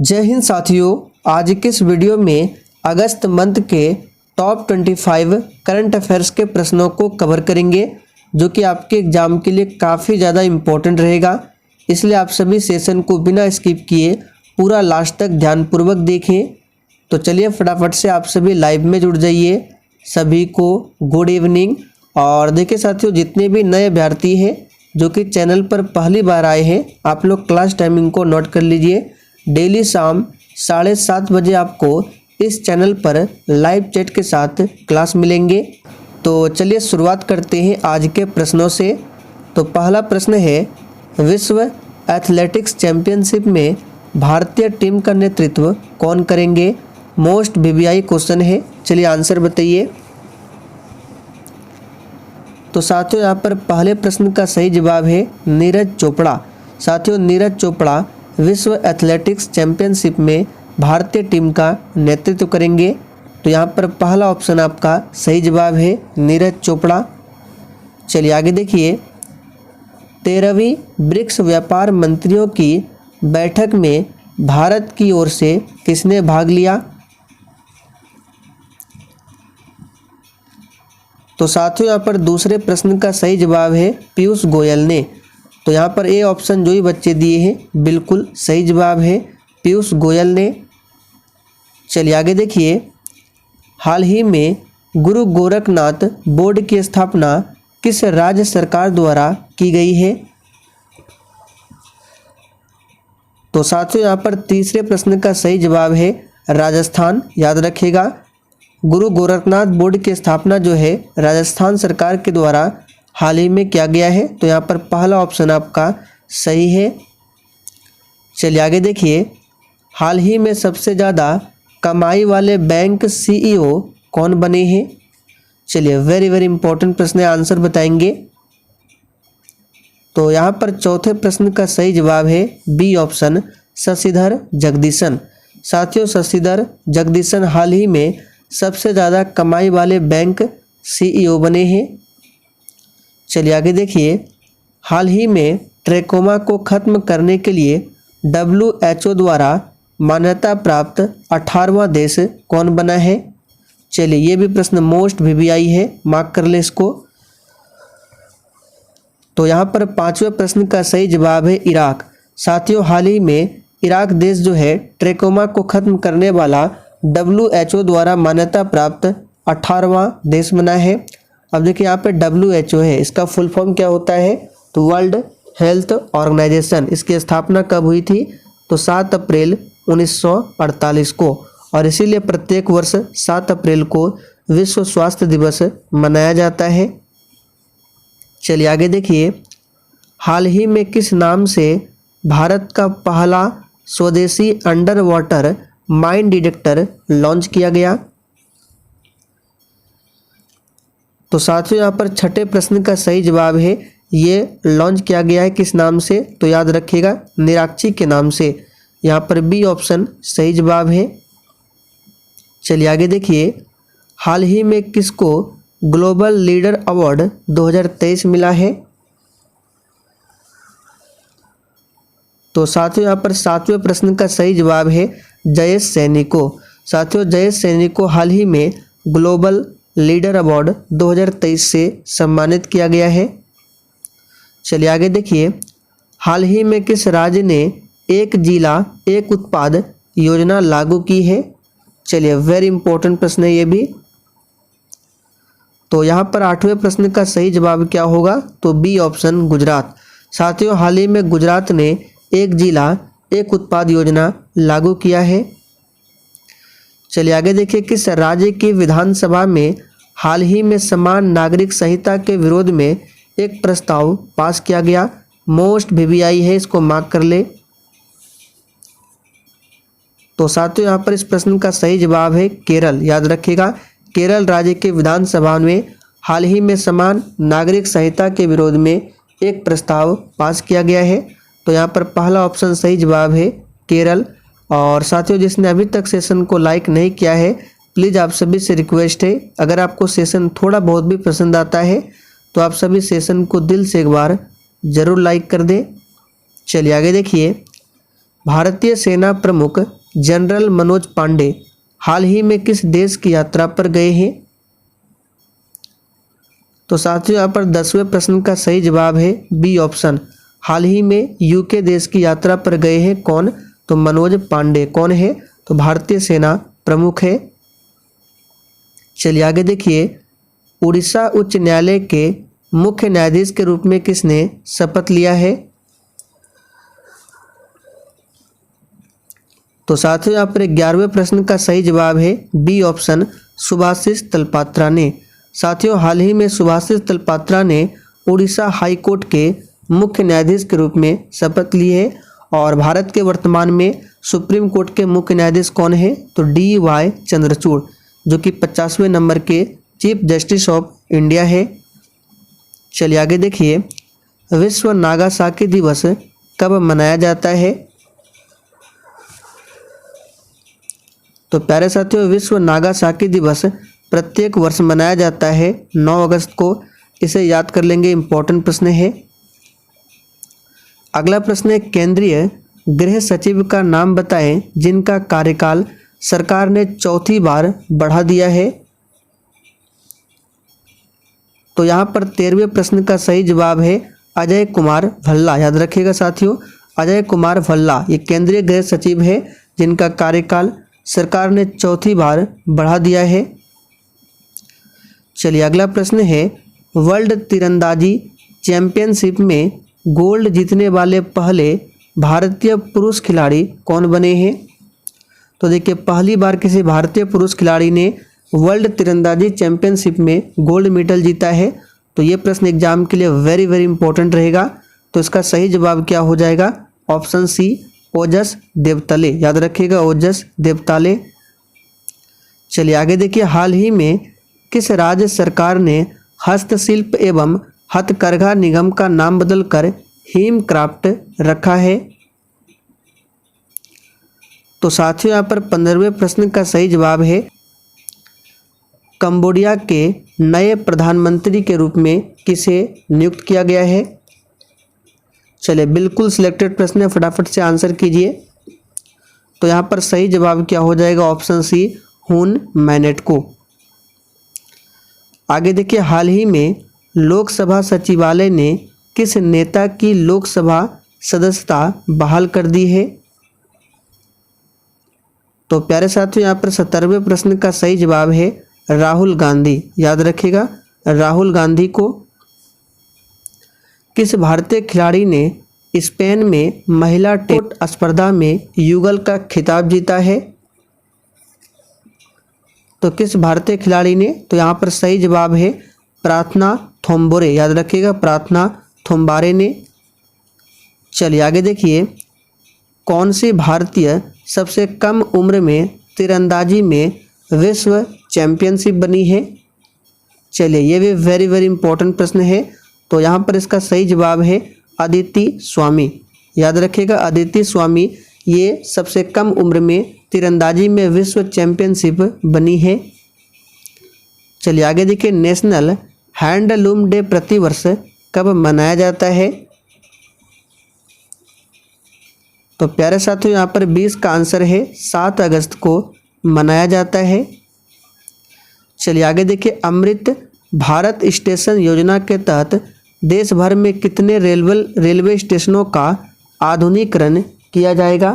जय हिंद साथियों, आज के इस वीडियो में अगस्त मंथ के टॉप 25 करंट अफेयर्स के प्रश्नों को कवर करेंगे जो कि आपके एग्जाम के लिए काफ़ी ज़्यादा इम्पोर्टेंट रहेगा। इसलिए आप सभी सेशन को बिना स्किप किए पूरा लास्ट तक ध्यानपूर्वक देखें। तो चलिए फटाफट से आप सभी लाइव में जुड़ जाइए। सभी को गुड इवनिंग। और देखिए साथियों, जितने भी नए अभ्यर्थी हैं जो कि चैनल पर पहली बार आए हैं, आप लोग क्लास टाइमिंग को नोट कर लीजिए। डेली शाम 7:30 बजे आपको इस चैनल पर लाइव चैट के साथ क्लास मिलेंगे। तो चलिए शुरुआत करते हैं आज के प्रश्नों से। तो पहला प्रश्न है, विश्व एथलेटिक्स चैंपियनशिप में भारतीय टीम का नेतृत्व कौन करेंगे? मोस्ट वीवीआई क्वेश्चन है। चलिए आंसर बताइए। तो साथियों, यहाँ पर पहले प्रश्न का सही जवाब है नीरज चोपड़ा। साथियों, नीरज चोपड़ा विश्व एथलेटिक्स चैंपियनशिप में भारतीय टीम का नेतृत्व करेंगे। तो यहाँ पर पहला ऑप्शन आपका सही जवाब है नीरज चोपड़ा। चलिए आगे देखिए, 13वीं ब्रिक्स व्यापार मंत्रियों की बैठक में भारत की ओर से किसने भाग लिया? तो साथियों, यहाँ पर दूसरे प्रश्न का सही जवाब है पीयूष गोयल ने। तो यहाँ पर ए ऑप्शन जो ही बच्चे दिए हैं बिल्कुल सही जवाब है पीयूष गोयल ने। चलिए आगे देखिए, हाल ही में गुरु गोरखनाथ बोर्ड की स्थापना किस राज्य सरकार द्वारा की गई है? तो साथियों, यहाँ पर तीसरे प्रश्न का सही जवाब है राजस्थान। याद रखिएगा, गुरु गोरखनाथ बोर्ड की स्थापना जो है राजस्थान सरकार के द्वारा हाल ही में किया गया है। तो यहाँ पर पहला ऑप्शन आपका सही है। चलिए आगे देखिए, हाल ही में सबसे ज़्यादा कमाई वाले बैंक सीईओ कौन बने हैं? चलिए वेरी वेरी इंपॉर्टेंट प्रश्न है, आंसर बताएंगे। तो यहाँ पर चौथे प्रश्न का सही जवाब है बी ऑप्शन शशिधर जगदीशन। साथियों, शशिधर जगदीशन हाल ही में सबसे ज़्यादा कमाई वाले बैंक सीईओ बने हैं। चलिए आगे देखिए, हाल ही में ट्रैकोमा को ख़त्म करने के लिए WHO द्वारा मान्यता प्राप्त 18वां देश कौन बना है? चलिए ये भी प्रश्न मोस्ट वीवीआई है, मार्क कर ले इसको। तो यहाँ पर पांचवें प्रश्न का सही जवाब है इराक। साथियों, हाल ही में इराक देश जो है ट्रैकोमा को ख़त्म करने वाला WHO द्वारा मान्यता प्राप्त 18वां देश बना है। अब देखिए यहाँ पे WHO है, इसका फुल फॉर्म क्या होता है? तो वर्ल्ड हेल्थ ऑर्गेनाइजेशन। इसकी स्थापना कब हुई थी? तो 7 अप्रैल 1948 को। और इसीलिए प्रत्येक वर्ष 7 अप्रैल को विश्व स्वास्थ्य दिवस मनाया जाता है। चलिए आगे देखिए, हाल ही में किस नाम से भारत का पहला स्वदेशी under water mine detector launch किया गया? तो साथियों, यहाँ पर छठे प्रश्न का सही जवाब है ये लॉन्च किया गया है किस नाम से? तो याद रखिएगा निराक्षी के नाम से। यहाँ पर बी ऑप्शन सही जवाब है। चलिए आगे देखिए, हाल ही में किसको ग्लोबल लीडर अवार्ड 2023 मिला है? तो साथियों, यहाँ पर सातवें प्रश्न का सही जवाब है जयेश सैनी को। साथियों, जयेश सैनी को हाल ही में ग्लोबल लीडर अवार्ड 2023 से सम्मानित किया गया है। चलिए आगे देखिए, हाल ही में किस राज्य ने एक जिला एक उत्पाद योजना लागू की है? चलिए वेरी इंपॉर्टेंट प्रश्न है ये भी। तो यहाँ पर आठवें प्रश्न का सही जवाब क्या होगा? तो बी ऑप्शन गुजरात। साथियों, हाल ही में गुजरात ने एक जिला एक उत्पाद योजना लागू किया है। चलिए आगे देखिए, किस राज्य की विधानसभा में हाल ही में समान नागरिक संहिता के विरोध में एक प्रस्ताव पास किया गया? मोस्ट वीवीआई है, इसको मार्क कर ले। तो साथियों, यहाँ पर इस प्रश्न का सही जवाब है केरल। याद रखिएगा, केरल राज्य के विधानसभा में हाल ही में समान नागरिक संहिता के विरोध में एक प्रस्ताव पास किया गया है। तो यहाँ पर पहला ऑप्शन सही जवाब है केरल। और साथियों, जिसने अभी तक सेशन को लाइक नहीं किया है, प्लीज़ आप सभी से रिक्वेस्ट है, अगर आपको सेशन थोड़ा बहुत भी पसंद आता है तो आप सभी सेशन को दिल से एक बार ज़रूर लाइक कर दें। चलिए आगे देखिए, भारतीय सेना प्रमुख जनरल मनोज पांडे हाल ही में किस देश की यात्रा पर गए हैं? तो साथियों यहाँ पर 10वें प्रश्न का सही जवाब है बी ऑप्शन, हाल ही में यूके देश की यात्रा पर गए हैं कौन? तो मनोज पांडे। कौन है? तो भारतीय सेना प्रमुख है। चलिए आगे देखिए, उड़ीसा उच्च न्यायालय के मुख्य न्यायाधीश के रूप में किसने शपथ लिया है? तो साथियों यहाँ पर 11वें प्रश्न का सही जवाब है बी ऑप्शन, सुभाषिष तलपात्रा ने। साथियों हाल ही में सुभाषिष तलपात्रा ने उड़ीसा हाई कोर्ट के मुख्य न्यायाधीश के रूप में शपथ ली है। और भारत के वर्तमान में सुप्रीम कोर्ट के मुख्य न्यायाधीश कौन है? तो DY चंद्रचूड़, जो कि 50वें नंबर के चीफ जस्टिस ऑफ इंडिया है। चलिए आगे देखिए, विश्व नागासाकी दिवस कब मनाया जाता है? तो प्यारे साथियों, विश्व नागासाकी दिवस प्रत्येक वर्ष मनाया जाता है 9 अगस्त को। इसे याद कर लेंगे, इंपॉर्टेंट प्रश्न है। अगला प्रश्न है, केंद्रीय गृह सचिव का नाम बताएं जिनका कार्यकाल सरकार ने चौथी बार बढ़ा दिया है। तो यहाँ पर 13वें प्रश्न का सही जवाब है अजय कुमार भल्ला। याद रखिएगा साथियों, अजय कुमार भल्ला ये केंद्रीय गृह सचिव है जिनका कार्यकाल सरकार ने चौथी बार बढ़ा दिया है। चलिए अगला प्रश्न है, वर्ल्ड तीरंदाजी चैंपियनशिप में गोल्ड जीतने वाले पहले भारतीय पुरुष खिलाड़ी कौन बने हैं? तो देखिए, पहली बार किसी भारतीय पुरुष खिलाड़ी ने वर्ल्ड तीरंदाजी चैंपियनशिप में गोल्ड मेडल जीता है। तो ये प्रश्न एग्जाम के लिए वेरी वेरी इंपॉर्टेंट रहेगा। तो इसका सही जवाब क्या हो जाएगा? ऑप्शन सी, ओजस देवतले। याद रखिएगा, ओजस देवताले। चलिए आगे देखिए, हाल ही में किस राज्य सरकार ने हस्तशिल्प एवं हथकरघा निगम का नाम बदलकर हेमक्राफ्ट रखा है? तो साथियों यहाँ पर 15वें प्रश्न का सही जवाब है कंबोडिया के नए प्रधानमंत्री के रूप में किसे नियुक्त किया गया है? चलिए बिल्कुल सिलेक्टेड प्रश्न है, फटाफट से आंसर कीजिए। तो यहाँ पर सही जवाब क्या हो जाएगा? ऑप्शन सी, हुन मैनेट को। आगे देखिए, हाल ही में लोकसभा सचिवालय ने किस नेता की लोकसभा सदस्यता बहाल कर दी है? तो प्यारे साथियों यहाँ पर 17वें प्रश्न का सही जवाब है राहुल गांधी। याद रखिएगा, राहुल गांधी को। किस भारतीय खिलाड़ी ने स्पेन में महिला टेनिस स्पर्धा में युगल का खिताब जीता है? तो किस भारतीय खिलाड़ी ने? तो यहाँ पर सही जवाब है प्रार्थना थोम्बोरे। याद रखिएगा, प्रार्थना थोम्बारे ने। चलिए आगे देखिए, कौन सी भारतीय सबसे कम उम्र में तीरंदाजी में विश्व चैंपियनशिप बनी है? चलिए ये भी वेरी वेरी इंपॉर्टेंट प्रश्न है। तो यहाँ पर इसका सही जवाब है अदिति स्वामी। याद रखिएगा, अदिति स्वामी ये सबसे कम उम्र में तीरंदाजी में विश्व चैंपियनशिप बनी है। चलिए आगे देखिए, नेशनल हैंडलूम डे प्रतिवर्ष कब मनाया जाता है? तो प्यारे साथियों यहाँ पर 20 का आंसर है 7 अगस्त को मनाया जाता है। चलिए आगे देखिए, अमृत भारत स्टेशन योजना के तहत देश भर में कितने रेलवे स्टेशनों का आधुनिकीकरण किया जाएगा?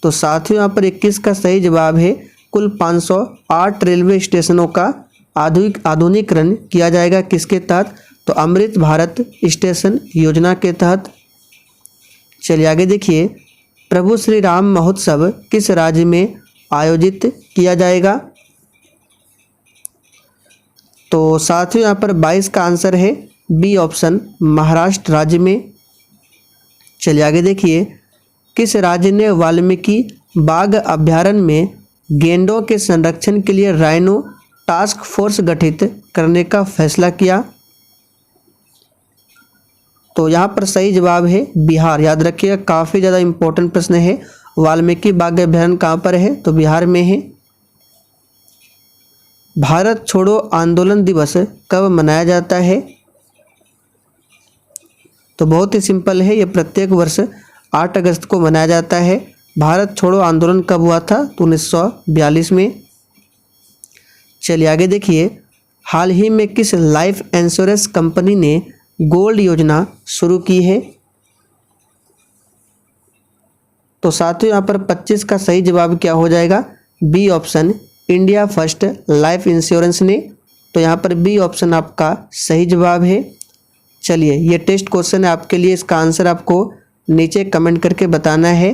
तो साथियों यहाँ पर 21 का सही जवाब है कुल 508 रेलवे स्टेशनों का आधुनिकीकरण किया जाएगा। किसके तहत? तो अमृत भारत स्टेशन योजना के तहत। चलिए आगे देखिए, प्रभु श्री राम महोत्सव किस राज्य में आयोजित किया जाएगा? तो साथियों यहाँ पर 22 का आंसर है बी ऑप्शन, महाराष्ट्र राज्य में। चलिए आगे देखिए, किस राज्य ने वाल्मीकि बाघ अभ्यारण्य में गेंडों के संरक्षण के लिए राइनो टास्क फोर्स गठित करने का फैसला किया? तो यहाँ पर सही जवाब है बिहार। याद रखिएगा, काफ़ी ज़्यादा इंपॉर्टेंट प्रश्न है। वाल्मीकि बाघ अभ्यारण्य कहाँ पर है? तो बिहार में है। भारत छोड़ो आंदोलन दिवस कब मनाया जाता है? तो बहुत ही सिंपल है, ये प्रत्येक वर्ष 8 अगस्त को मनाया जाता है। भारत छोड़ो आंदोलन कब हुआ था? तो 1942 में। चलिए आगे देखिए, हाल ही में किस लाइफ इंश्योरेंस कंपनी ने गोल्ड योजना शुरू की है? तो साथियों यहाँ पर 25 का सही जवाब क्या हो जाएगा? B option, India First Life Insurance ने। तो यहाँ पर बी ऑप्शन आपका सही जवाब है। चलिए ये टेस्ट क्वेश्चन है आपके लिए, इसका आंसर आपको नीचे कमेंट करके बताना है।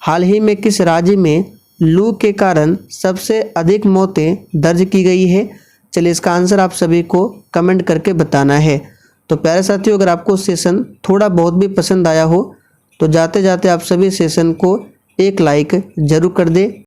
हाल ही में किस राज्य में लू के कारण सबसे अधिक मौतें दर्ज की गई है? चलिए इसका आंसर आप सभी को कमेंट करके बताना है। तो प्यारे साथियों, अगर आपको सेशन थोड़ा बहुत भी पसंद आया हो तो जाते जाते आप सभी सेशन को एक लाइक जरूर कर दें।